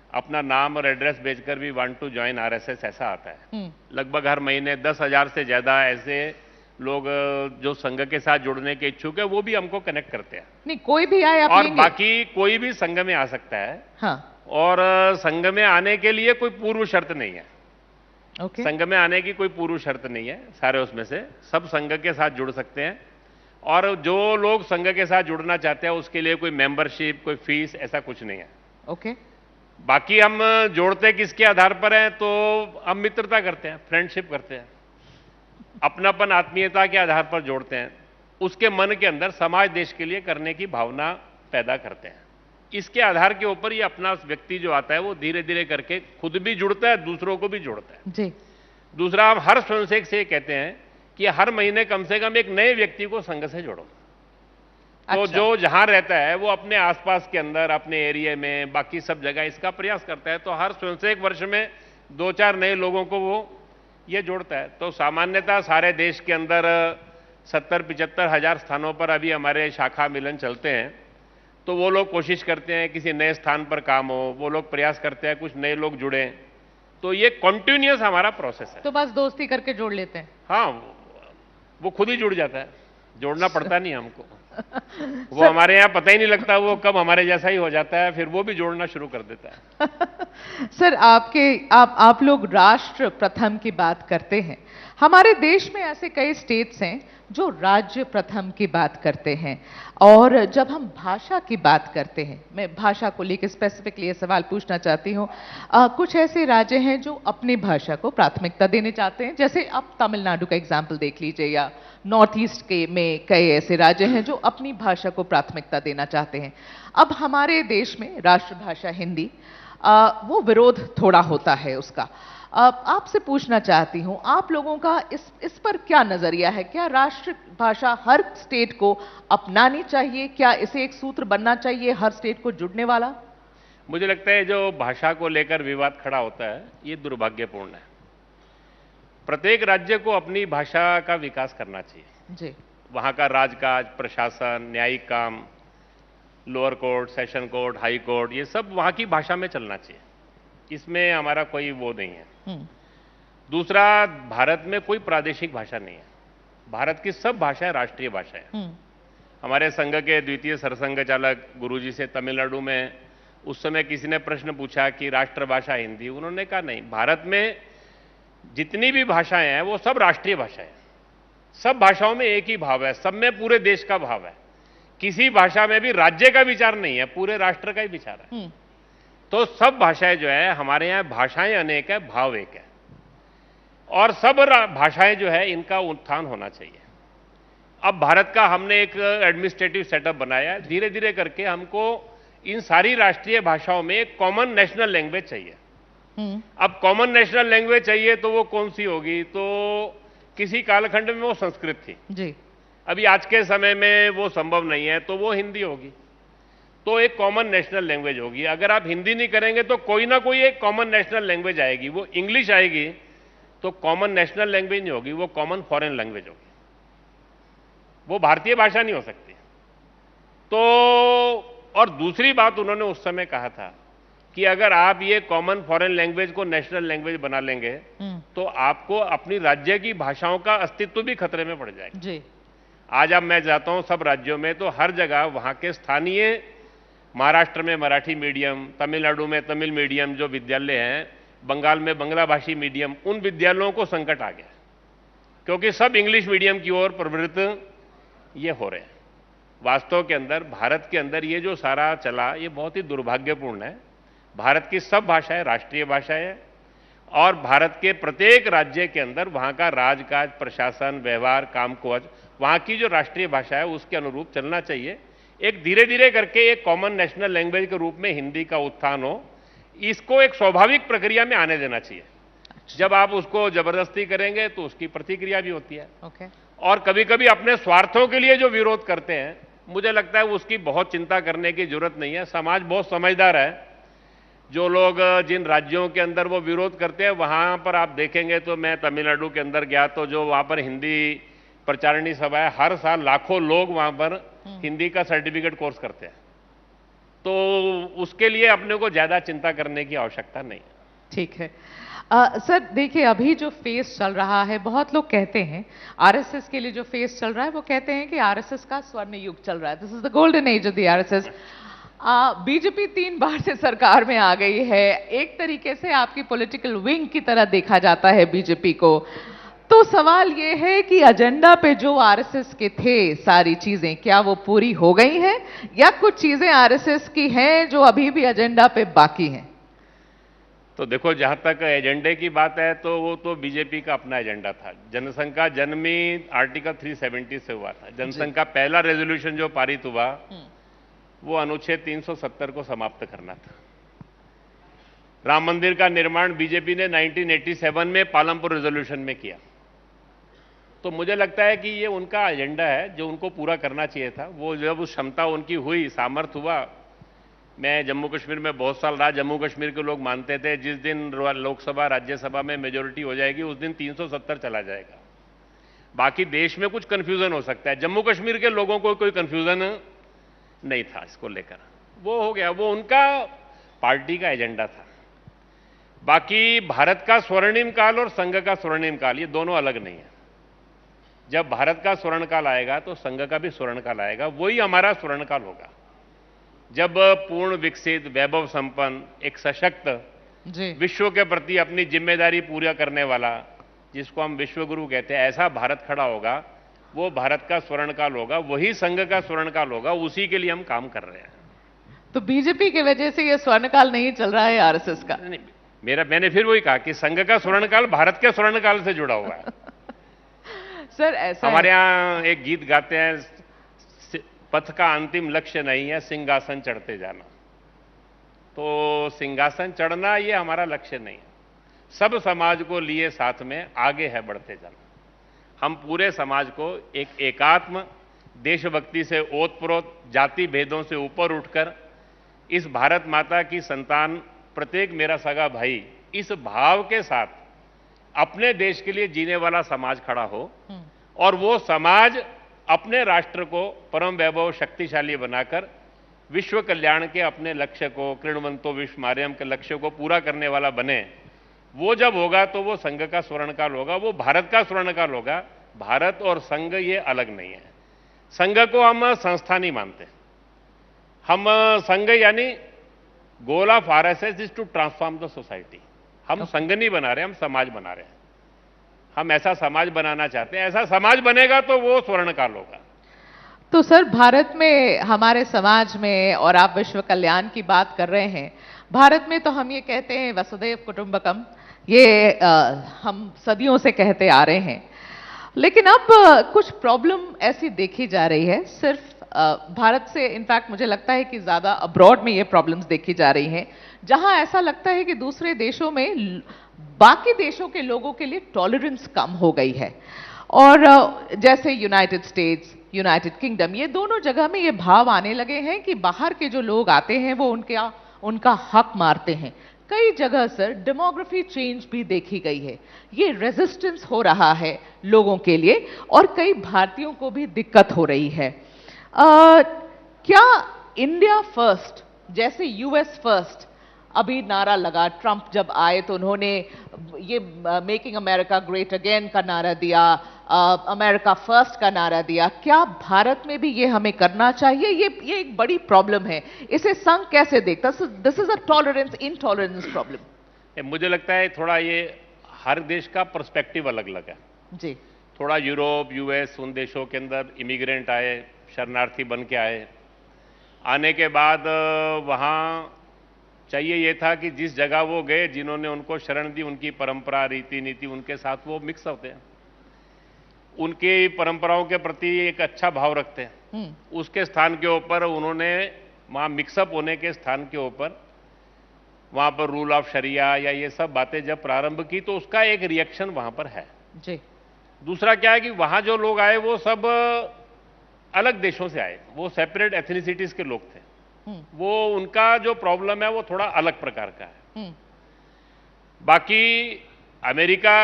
अपना नाम और एड्रेस भेजकर भी वांट टू ज्वाइन आरएसएस ऐसा आता है। लगभग हर महीने 10,000 से ज्यादा ऐसे लोग जो संघ के साथ जुड़ने के इच्छुक है वो भी हमको कनेक्ट करते हैं। नहीं, कोई भी आए आप और लेंगे? बाकी कोई भी संघ में आ सकता है। हाँ। और संघ में आने के लिए कोई पूर्व शर्त नहीं है। ओके। संघ में आने की कोई पूर्व शर्त नहीं है। सारे उसमें से सब संघ के साथ जुड़ सकते हैं। और जो लोग संघ के साथ जुड़ना चाहते हैं उसके लिए कोई मेंबरशिप, कोई फीस, ऐसा कुछ नहीं है। ओके। बाकी हम जोड़ते किसके आधार पर हैं, तो हम मित्रता करते हैं, फ्रेंडशिप करते हैं, अपनापन, आत्मीयता के आधार पर जोड़ते हैं। उसके मन के अंदर समाज देश के लिए करने की भावना पैदा करते हैं। इसके आधार के ऊपर ये अपना व्यक्ति जो आता है वो धीरे धीरे करके खुद भी जुड़ता है, दूसरों को भी जोड़ता है। जी। दूसरा, हम हर स्वयंसेवक से कहते हैं कि हर महीने कम से कम एक नए व्यक्ति को संघ से जोड़ो। तो अच्छा। जो जहां रहता है वो अपने आसपास के अंदर, अपने एरिया में, बाकी सब जगह इसका प्रयास करता है। तो हर स्वयंसेवक वर्ष में 2-4 नए लोगों को वो ये जोड़ता है। तो सामान्यतः सारे देश के अंदर 70-75 हजार स्थानों पर अभी हमारे शाखा मिलन चलते हैं। तो वो लोग कोशिश करते हैं किसी नए स्थान पर काम हो, वो लोग प्रयास करते हैं कुछ नए लोग जुड़े। तो ये कॉन्टिन्यूअस हमारा प्रोसेस है। तो बस दोस्ती करके जोड़ लेते हैं? हाँ, वो खुद ही जुड़ जाता है, जोड़ना पड़ता नहीं हमको। वो हमारे यहाँ पता ही नहीं लगता, वो कब हमारे जैसा ही हो जाता है, फिर वो भी जोड़ना शुरू कर देता है। सर, आप लोग राष्ट्र प्रथम की बात करते हैं। हमारे देश में ऐसे कई स्टेट्स हैं जो राज्य प्रथम की बात करते हैं। और जब हम भाषा की बात करते हैं, मैं भाषा को लेकर स्पेसिफिकली ये सवाल पूछना चाहती हूँ, कुछ ऐसे राज्य हैं जो अपनी भाषा को प्राथमिकता देने चाहते हैं, जैसे आप तमिलनाडु का एग्जाम्पल देख लीजिए, या नॉर्थ ईस्ट के में कई ऐसे राज्य हैं जो अपनी भाषा को प्राथमिकता देना चाहते हैं। अब हमारे देश में राष्ट्रभाषा हिंदी, वो विरोध थोड़ा होता है उसका। आपसे पूछना चाहती हूं, आप लोगों का इस पर क्या नजरिया है? क्या राष्ट्रभाषा हर स्टेट को अपनानी चाहिए? क्या इसे एक सूत्र बनना चाहिए हर स्टेट को जुड़ने वाला? मुझे लगता है जो भाषा को लेकर विवाद खड़ा होता है ये दुर्भाग्यपूर्ण है। प्रत्येक राज्य को अपनी भाषा का विकास करना चाहिए। जी। वहां का राजकाज, प्रशासन, न्यायिक काम, lower court, session court, high court, ये सब वहां की भाषा में चलना चाहिए। इसमें हमारा कोई वो नहीं है। दूसरा, भारत में कोई प्रादेशिक भाषा नहीं है। भारत की सब भाषाएं राष्ट्रीय भाषाएं। हमारे संघ के द्वितीय सरसंघ चालक गुरुजी से तमिलनाडु में उस समय किसी ने प्रश्न पूछा कि राष्ट्रभाषा हिंदी, उन्होंने कहा नहीं, भारत में जितनी भी भाषाएं हैं वो सब राष्ट्रीय भाषाएं हैं। सब भाषाओं में एक ही भाव है, सब में पूरे देश का भाव है। किसी भाषा में भी राज्य का विचार नहीं है, पूरे राष्ट्र का ही विचार है। तो सब भाषाएं जो है, हमारे यहां भाषाएं अनेक है, भाव एक है, और सब भाषाएं जो है इनका उत्थान होना चाहिए। अब भारत का हमने एक एडमिनिस्ट्रेटिव सेटअप बनाया है, धीरे धीरे करके हमको इन सारी राष्ट्रीय भाषाओं में एक कॉमन नेशनल लैंग्वेज चाहिए। अब कॉमन नेशनल लैंग्वेज चाहिए तो वो कौन सी होगी? तो किसी कालखंड में वो संस्कृत थी जी। अभी आज के समय में वो संभव नहीं है, तो वो हिंदी होगी। तो एक कॉमन नेशनल लैंग्वेज होगी। अगर आप हिंदी नहीं करेंगे तो कोई ना कोई एक कॉमन नेशनल लैंग्वेज आएगी। वो इंग्लिश आएगी तो कॉमन नेशनल लैंग्वेज नहीं होगी, वो कॉमन फॉरेन लैंग्वेज होगी, वो भारतीय भाषा नहीं हो सकती। तो और दूसरी बात उन्होंने उस समय कहा था कि अगर आप ये कॉमन फॉरेन लैंग्वेज को नेशनल लैंग्वेज बना लेंगे तो आपको अपनी राज्य की भाषाओं का अस्तित्व भी खतरे में पड़ जाएगा। जी। आज अब मैं जाता हूं सब राज्यों में तो हर जगह वहां के स्थानीय, महाराष्ट्र में मराठी मीडियम, तमिलनाडु में तमिल मीडियम जो विद्यालय हैं, बंगाल में बंगला भाषी मीडियम, उन विद्यालयों को संकट आ गया क्योंकि सब इंग्लिश मीडियम की ओर प्रवृत्त ये हो रहे हैं। वास्तव के अंदर भारत के अंदर ये जो सारा चला ये बहुत ही दुर्भाग्यपूर्ण है। भारत की सब भाषाएं राष्ट्रीय भाषाएं हैं और भारत के प्रत्येक राज्य के अंदर वहां का राजकाज, प्रशासन, व्यवहार, कामकाज वहां की जो राष्ट्रीय भाषा है उसके अनुरूप चलना चाहिए। एक धीरे धीरे करके एक कॉमन नेशनल लैंग्वेज के रूप में हिंदी का उत्थान हो, इसको एक स्वाभाविक प्रक्रिया में आने देना चाहिए। जब आप उसको जबरदस्ती करेंगे तो उसकी प्रतिक्रिया भी होती है। और कभी कभी अपने स्वार्थों के लिए जो विरोध करते हैं, मुझे लगता है उसकी बहुत चिंता करने की जरूरत नहीं है। समाज बहुत समझदार है। जो लोग जिन राज्यों के अंदर वो विरोध करते हैं वहां पर आप देखेंगे, तो मैं तमिलनाडु के अंदर गया तो जो वहां पर हिंदी प्रचारणी सभा है, हर साल लाखों लोग वहां पर हिंदी का सर्टिफिकेट कोर्स करते हैं। तो उसके लिए अपने को ज्यादा चिंता करने की आवश्यकता नहीं। ठीक है। सर देखिए, अभी जो फेज चल रहा है, बहुत लोग कहते हैं आरएसएस के लिए जो फेज चल रहा है वो कहते हैं कि आरएसएस का स्वर्ण युग चल रहा है, this is the golden age of the RSS. BJP 3 बार से सरकार में आ गई है, एक तरीके से आपकी पॉलिटिकल विंग की तरह देखा जाता है बीजेपी को। तो सवाल ये है कि एजेंडा पे जो आरएसएस के थे सारी चीजें, क्या वो पूरी हो गई हैं या कुछ चीजें आरएसएस की हैं जो अभी भी एजेंडा पे बाकी हैं? तो देखो, जहां तक एजेंडे की बात है तो वो तो बीजेपी का अपना एजेंडा था। जनसंघ का जन्म ही आर्टिकल 370 से हुआ था। जनसंघ का पहला रेजोल्यूशन जो पारित हुआ वो अनुच्छेद 370 को समाप्त करना था। राम मंदिर का निर्माण बीजेपी ने 1987 में पालमपुर रेजोल्यूशन में किया। तो मुझे लगता है कि ये उनका एजेंडा है जो उनको पूरा करना चाहिए था। वो जब उस क्षमता उनकी हुई, सामर्थ्य हुआ। मैं जम्मू कश्मीर में बहुत साल रहा। जम्मू कश्मीर के लोग मानते थे जिस दिन लोकसभा राज्यसभा में मेजोरिटी हो जाएगी उस दिन 370 चला जाएगा। बाकी देश में कुछ कंफ्यूजन हो सकता है, जम्मू कश्मीर के लोगों को कोई कंफ्यूजन नहीं था इसको लेकर। वो हो गया, वो उनका पार्टी का एजेंडा था। बाकी भारत का स्वर्णिम काल और संघ का स्वर्णिम काल ये दोनों अलग नहीं है। जब भारत का स्वर्ण काल आएगा तो संघ का भी स्वर्ण काल आएगा, वही हमारा स्वर्ण काल होगा। जब पूर्ण विकसित, वैभव संपन्न, एक सशक्त, विश्व के प्रति अपनी जिम्मेदारी पूरा करने वाला, जिसको हम विश्व गुरु कहते हैं, ऐसा भारत खड़ा होगा, वो भारत का स्वर्ण काल होगा, वही संघ का स्वर्ण काल होगा। उसी के लिए हम काम कर रहे हैं। तो बीजेपी की वजह से ये स्वर्ण काल नहीं चल रहा है आरएसएस का? नहीं, मैंने फिर वही कहा कि संघ का स्वर्ण काल भारत के स्वर्ण काल से जुड़ा हुआ है। सर ऐसा हमारे यहां एक गीत गाते हैं, पथ का अंतिम लक्ष्य नहीं है सिंहासन चढ़ते जाना। तो सिंहासन चढ़ना ये हमारा लक्ष्य नहीं है। सब समाज को लिए साथ में आगे है बढ़ते जाना। हम पूरे समाज को एक एकात्म देशभक्ति से ओतप्रोत जाति भेदों से ऊपर उठकर इस भारत माता की संतान प्रत्येक मेरा सगा भाई इस भाव के साथ अपने देश के लिए जीने वाला समाज खड़ा हो और वो समाज अपने राष्ट्र को परम वैभव शक्तिशाली बनाकर विश्व कल्याण के अपने लक्ष्य को कृण्वन्तो विश्वमार्यम के लक्ष्य को पूरा करने वाला बने। वो जब होगा तो वो संघ का स्वर्णकाल होगा, वो भारत का स्वर्णकाल होगा। भारत और संघ ये अलग नहीं है। संघ को हम संस्था नहीं मानते। हम संघ यानी goal of RSS is to transform the society. हम संघ नहीं बना रहे, हम समाज बना रहे हैं। हम ऐसा समाज बनाना चाहते हैं, ऐसा समाज बनेगा तो वो स्वर्णकाल होगा। तो सर, भारत में हमारे समाज में, और आप विश्व कल्याण की बात कर रहे हैं, भारत में तो हम ये कहते हैं वसुधैव कुटुंबकम, ये हम सदियों से कहते आ रहे हैं। लेकिन अब कुछ प्रॉब्लम ऐसी देखी जा रही है, सिर्फ भारत से इनफैक्ट मुझे लगता है कि ज्यादा अब्रॉड में ये प्रॉब्लम्स देखी जा रही हैं, जहां ऐसा लगता है कि दूसरे देशों में बाकी देशों के लोगों के लिए टॉलरेंस कम हो गई है। और जैसे यूनाइटेड स्टेट्स, यूनाइटेड किंगडम, ये दोनों जगह में ये भाव आने लगे हैं कि बाहर के जो लोग आते हैं वो उनका हक मारते हैं। कई जगह सर डेमोग्राफी चेंज भी देखी गई है, ये रेजिस्टेंस हो रहा है लोगों के लिए और कई भारतीयों को भी दिक्कत हो रही है। क्या इंडिया फर्स्ट जैसे यूएस फर्स्ट अभी नारा लगा, ट्रंप जब आए तो उन्होंने ये मेकिंग अमेरिका ग्रेट अगेन का नारा दिया, अमेरिका फर्स्ट का नारा दिया, क्या भारत में भी ये हमें करना चाहिए? ये एक बड़ी प्रॉब्लम है, इसे संघ कैसे देखता? This is a tolerance intolerance problem. मुझे लगता है थोड़ा ये हर देश का पर्सपेक्टिव अलग अलग है जी। थोड़ा यूरोप, यूएस, उन देशों के अंदर इमिग्रेंट आए, शरणार्थी बन के आए। आने के बाद वहाँ चाहिए ये था कि जिस जगह वो गए, जिन्होंने उनको शरण दी, उनकी परंपरा, रीति नीति, उनके साथ वो मिक्स होते हैं, उनकी परंपराओं के प्रति एक अच्छा भाव रखते हैं। उसके स्थान के ऊपर उन्होंने वहाँ मिक्सअप होने के स्थान के ऊपर वहाँ पर रूल ऑफ शरिया या ये सब बातें जब प्रारंभ की तो उसका एक रिएक्शन वहाँ पर है जी। दूसरा क्या है कि वहाँ जो लोग आए वो सब अलग देशों से आए, वो सेपरेट एथनिसिटीज के लोग थे। वो उनका जो प्रॉब्लम है वो थोड़ा अलग प्रकार का है। बाकी अमेरिका,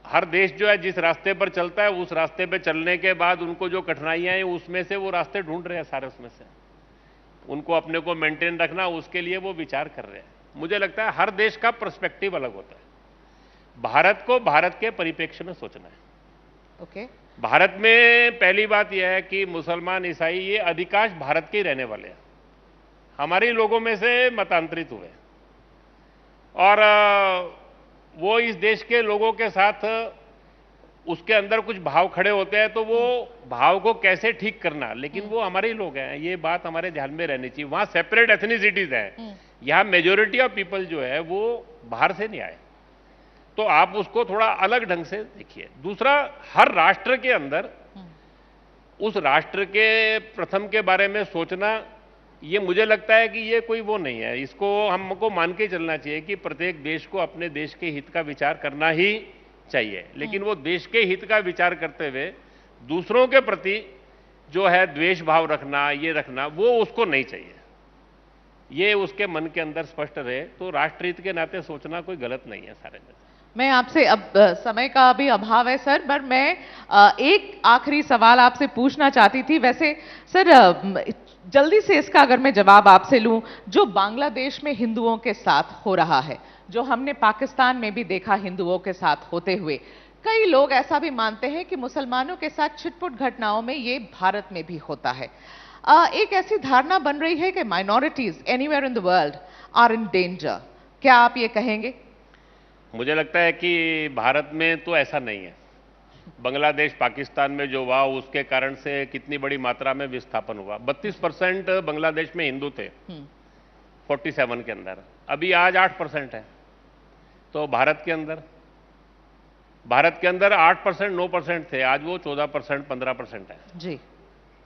हर देश जो है जिस रास्ते पर चलता है उस रास्ते पे चलने के बाद उनको जो कठिनाइयां हैं उसमें से वो रास्ते ढूंढ रहे हैं, सारे उसमें से उनको अपने को मेंटेन रखना, उसके लिए वो विचार कर रहे हैं। मुझे लगता है हर देश का पर्सपेक्टिव अलग होता है। भारत को भारत के परिप्रेक्ष्य में सोचना है। ओके। भारत में पहली बात यह है कि मुसलमान, ईसाई ये अधिकांश भारत के ही रहने वाले हैं, हमारे लोगों में से मतांतरित हुए और वो इस देश के लोगों के साथ उसके अंदर कुछ भाव खड़े होते हैं तो वो भाव को कैसे ठीक करना, लेकिन वो हमारे ही लोग हैं, ये बात हमारे ध्यान में रहनी चाहिए। वहां सेपरेट एथनिसिटीज हैं, यहां मेजोरिटी ऑफ पीपल जो है वो बाहर से नहीं आए, तो आप उसको थोड़ा अलग ढंग से देखिए। दूसरा, हर राष्ट्र के अंदर उस राष्ट्र के प्रथम के बारे में सोचना, ये मुझे लगता है कि ये कोई वो नहीं है, इसको हमको मान के चलना चाहिए कि प्रत्येक देश को अपने देश के हित का विचार करना ही चाहिए, लेकिन वो देश के हित का विचार करते हुए दूसरों के प्रति जो है द्वेष भाव रखना, ये रखना, वो उसको नहीं चाहिए। ये उसके मन के अंदर स्पष्ट रहे तो राष्ट्र हित के नाते सोचना कोई गलत नहीं है सारे में। मैं आपसे, अब समय का भी अभाव है सर, पर मैं एक आखिरी सवाल आपसे पूछना चाहती थी। वैसे सर जल्दी से इसका अगर मैं जवाब आपसे लूं, जो बांग्लादेश में हिंदुओं के साथ हो रहा है, जो हमने पाकिस्तान में भी देखा हिंदुओं के साथ होते हुए, कई लोग ऐसा भी मानते हैं कि मुसलमानों के साथ छिटपुट घटनाओं में ये भारत में भी होता है। एक ऐसी धारणा बन रही है कि minorities anywhere in the world are in danger, क्या आप ये कहेंगे? मुझे लगता है कि भारत में तो ऐसा नहीं है। बांग्लादेश, पाकिस्तान में जो हुआ उसके कारण से कितनी बड़ी मात्रा में विस्थापन हुआ। 32% बांग्लादेश में हिंदू थे 47 के अंदर, अभी आज 8% है। तो भारत के अंदर 8%, 9% थे, आज वो 14%, 15% है जी।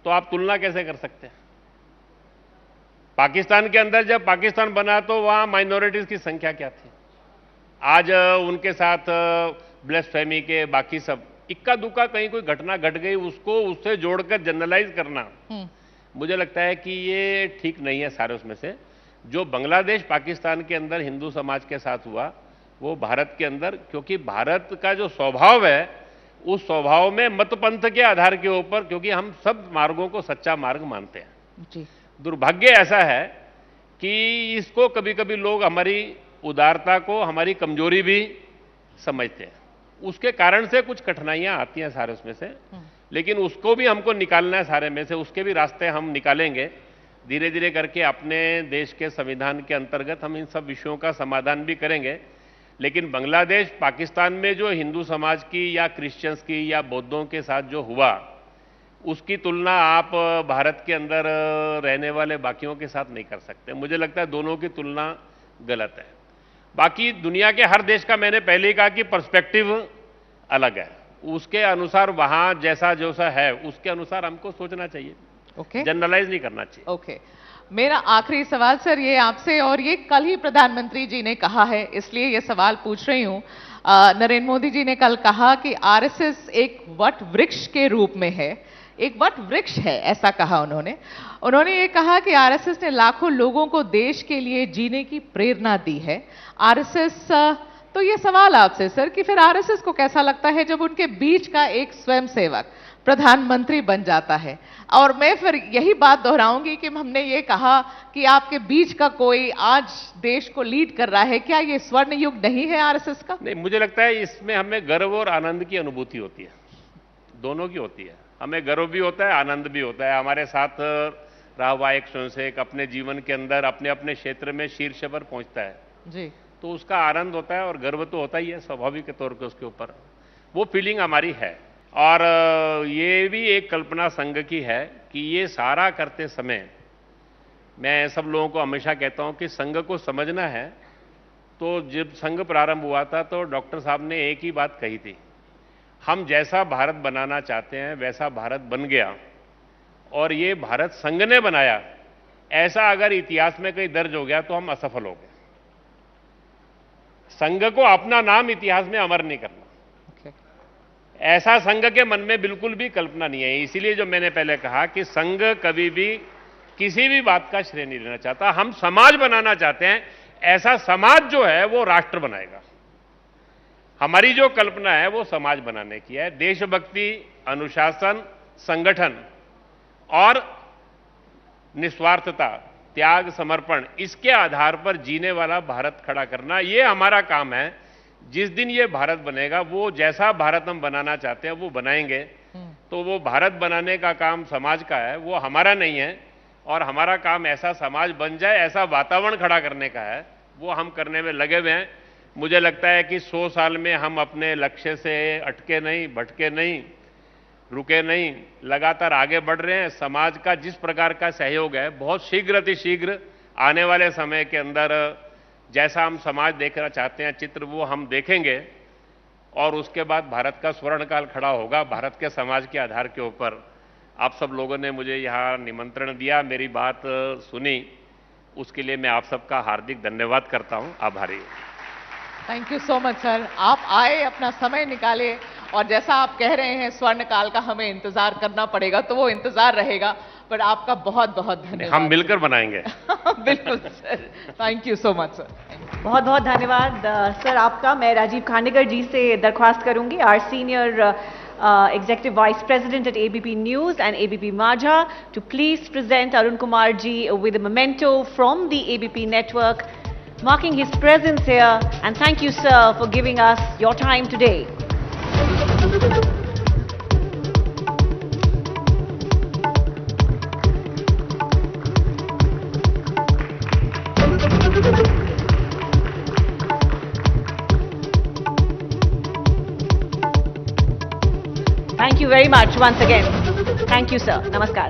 तो आप तुलना कैसे कर सकते हैं? पाकिस्तान के अंदर जब पाकिस्तान बना तो वहां माइनॉरिटीज की संख्या क्या थी? आज उनके साथ ब्लेस्फेमी के बाकी सब इक्का दुक्का कहीं कोई घटना घट गई उसको उससे जोड़कर जनरलाइज करना मुझे लगता है कि ये ठीक नहीं है सारे उसमें से। जो बांग्लादेश पाकिस्तान के अंदर हिंदू समाज के साथ हुआ वो भारत के अंदर, क्योंकि भारत का जो स्वभाव है उस स्वभाव में मत पंथ के आधार के ऊपर, क्योंकि हम सब मार्गों को सच्चा मार्ग मानते हैं जी। दुर्भाग्य ऐसा है कि इसको कभी कभी लोग हमारी उदारता को हमारी कमजोरी भी समझते हैं। उसके कारण से कुछ कठिनाइयां आती हैं सारे उसमें से, लेकिन उसको भी हमको निकालना है सारे में से। उसके भी रास्ते हम निकालेंगे धीरे धीरे करके। अपने देश के संविधान के अंतर्गत हम इन सब विषयों का समाधान भी करेंगे। लेकिन बांग्लादेश पाकिस्तान में जो हिंदू समाज की या क्रिश्चियंस की या बौद्धों के साथ जो हुआ उसकी तुलना आप भारत के अंदर रहने वाले बाकियों के साथ नहीं कर सकते। मुझे लगता है दोनों की तुलना गलत है। बाकी दुनिया के हर देश का मैंने पहले ही कहा कि पर्सपेक्टिव अलग है, उसके अनुसार वहां जैसा जैसा है उसके अनुसार हमको सोचना चाहिए। ओके, जनरलाइज नहीं करना चाहिए। ओके, मेरा आखिरी सवाल सर ये आपसे, और ये कल ही प्रधानमंत्री जी ने कहा है इसलिए ये सवाल पूछ रही हूं। नरेंद्र मोदी जी ने कल कहा कि आरएसएस एक वट वृक्ष के रूप में है, एक वट वृक्ष है, ऐसा कहा उन्होंने ये कहा कि आरएसएस ने लाखों लोगों को देश के लिए जीने की प्रेरणा दी है। आरएसएस, तो ये सवाल आपसे सर कि फिर आरएसएस को कैसा लगता है जब उनके बीच का एक स्वयंसेवक प्रधानमंत्री बन जाता है? और मैं फिर यही बात दोहराऊंगी कि हमने ये कहा कि आपके बीच का कोई आज देश को लीड कर रहा है, क्या ये स्वर्ण युग नहीं है आरएसएस का? नहीं, मुझे लगता है इसमें हमें गर्व और आनंद की अनुभूति होती है, दोनों की होती है। हमें गर्व भी होता है, आनंद भी होता है। हमारे साथ रहा हुआ एक स्वयंसेवक अपने जीवन के अंदर अपने अपने क्षेत्र में शीर्ष पर पहुंचता है जी, तो उसका आनंद होता है और गर्व तो होता ही है स्वाभाविक के तौर पे उसके ऊपर। वो फीलिंग हमारी है। और ये भी एक कल्पना संघ की है कि ये सारा करते समय मैं सब लोगों को हमेशा कहता हूं कि संघ को समझना है। तो जब संघ प्रारंभ हुआ था तो डॉक्टर साहब ने एक ही बात कही थी, हम जैसा भारत बनाना चाहते हैं वैसा भारत बन गया और ये भारत संघ ने बनाया। ऐसा अगर इतिहास में कहीं दर्ज हो गया तो हम असफल हो गए। संघ को अपना नाम इतिहास में अमर नहीं करना, ऐसा संघ के मन में बिल्कुल भी कल्पना नहीं है। इसीलिए जो मैंने पहले कहा कि संघ कभी भी किसी भी बात का श्रेय नहीं लेना चाहता। हम समाज बनाना चाहते हैं, ऐसा समाज जो है वो राष्ट्र बनाएगा। हमारी जो कल्पना है वो समाज बनाने की है। देशभक्ति, अनुशासन, संगठन और निस्वार्थता, त्याग, समर्पण, इसके आधार पर जीने वाला भारत खड़ा करना, ये हमारा काम है। जिस दिन ये भारत बनेगा वो जैसा भारत हम बनाना चाहते हैं वो बनाएंगे। तो वो भारत बनाने का काम समाज का है, वो हमारा नहीं है। और हमारा काम ऐसा समाज बन जाए, ऐसा वातावरण खड़ा करने का है, वो हम करने में लगे हुए हैं। मुझे लगता है कि 100 साल में हम अपने लक्ष्य से अटके नहीं, भटके नहीं, रुके नहीं, लगातार आगे बढ़ रहे हैं। समाज का जिस प्रकार का सहयोग है, बहुत शीघ्र अतिशीघ्र आने वाले समय के अंदर जैसा हम समाज देखना चाहते हैं चित्र, वो हम देखेंगे और उसके बाद भारत का स्वर्णकाल खड़ा होगा भारत के समाज के आधार के ऊपर। आप सब लोगों ने मुझे यहाँ निमंत्रण दिया, मेरी बात सुनी, उसके लिए मैं आप सबका हार्दिक धन्यवाद करता हूँ। आभारी हूँ। Thank you so much sir, आप आए, अपना समय निकाले, और जैसा आप कह रहे हैं स्वर्ण काल का हमें इंतजार करना पड़ेगा, तो वो इंतजार रहेगा। पर आपका बहुत बहुत धन्यवाद। हम मिलकर बनाएंगे। बिल्कुल sir, thank you so much sir. बहुत बहुत धन्यवाद सर आपका। मैं राजीव खांडेकर जी से दरख्वास्त करूंगी, our senior Executive Vice President at ABP News and ABP Majha, to please present Arun Kumar ji with a memento from the ABP network, marking his presence here. And thank you, sir, for giving us your time today. Thank you very much once again. Thank you, sir. Namaskar.